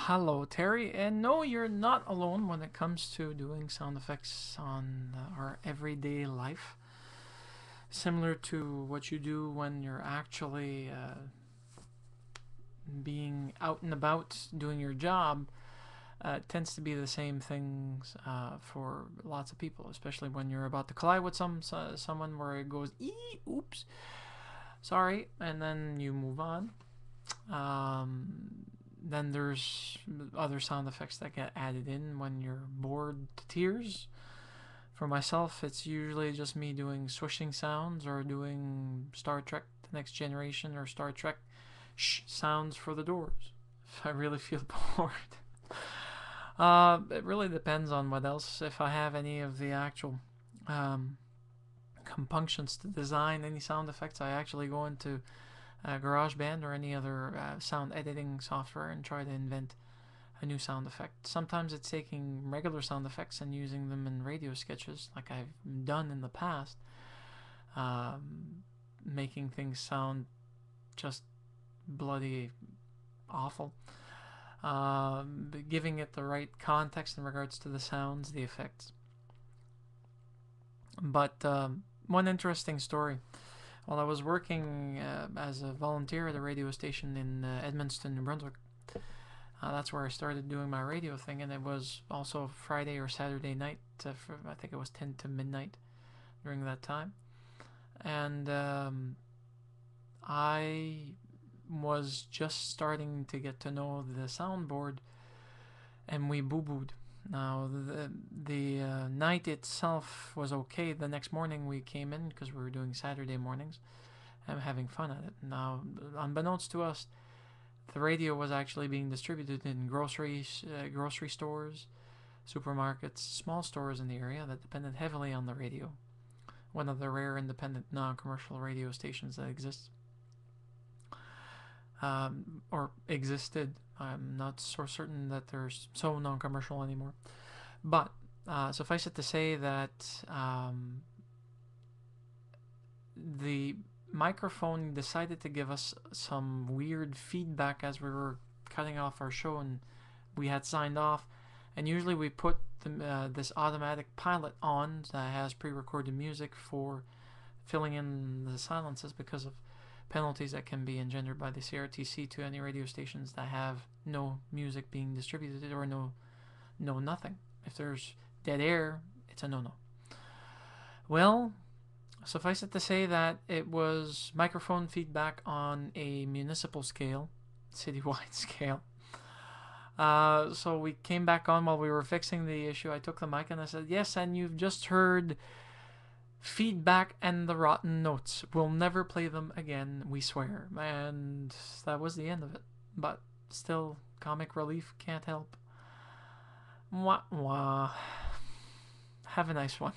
Hello, Terry. And no, you're not alone when it comes to doing sound effects on our everyday life. Similar to what you do when you're actually being out and about doing your job, it tends to be the same things for lots of people, especially when you're about to collide with someone where it goes, oops, sorry, and then you move on. Then there's other sound effects that get added in when you're bored to tears. For myself, it's usually just me doing swishing sounds or doing Star Trek The Next Generation or Star Trek sounds for the doors if I really feel bored. It really depends on what else. If I have any of the actual compunctions to design any sound effects, I actually go into GarageBand or any other sound editing software and try to invent a new sound effect. Sometimes it's taking regular sound effects and using them in radio sketches, like I've done in the past, making things sound just bloody awful. Giving it the right context in regards to the sounds, the effects. But one interesting story. While I was working as a volunteer at a radio station in Edmundston, New Brunswick, that's where I started doing my radio thing, and it was also Friday or Saturday night. I think it was 10 to midnight during that time. And I was just starting to get to know the soundboard, and we boo-booed. Now, the night itself was okay. The next morning we came in because we were doing Saturday mornings and having fun at it. Now, unbeknownst to us, the radio was actually being distributed in grocery stores, supermarkets, small stores in the area that depended heavily on the radio. One of the rare independent non-commercial radio stations that exists. Or existed. I'm not so certain that they're so non-commercial anymore. But suffice it to say that the microphone decided to give us some weird feedback as we were cutting off our show and we had signed off. And usually we put this automatic pilot on that has pre-recorded music for filling in the silences because of penalties that can be engendered by the CRTC to any radio stations that have no music being distributed or no nothing. If there's dead air, it's a no-no. Well, suffice it to say that it was microphone feedback on a municipal scale, citywide scale. So we came back on while we were fixing the issue. I took the mic and I said, yes, and you've just heard feedback and the rotten notes. We'll never play them again, we swear. And that was the end of it. But still, comic relief, can't help. Mwah, mwah. Have a nice one.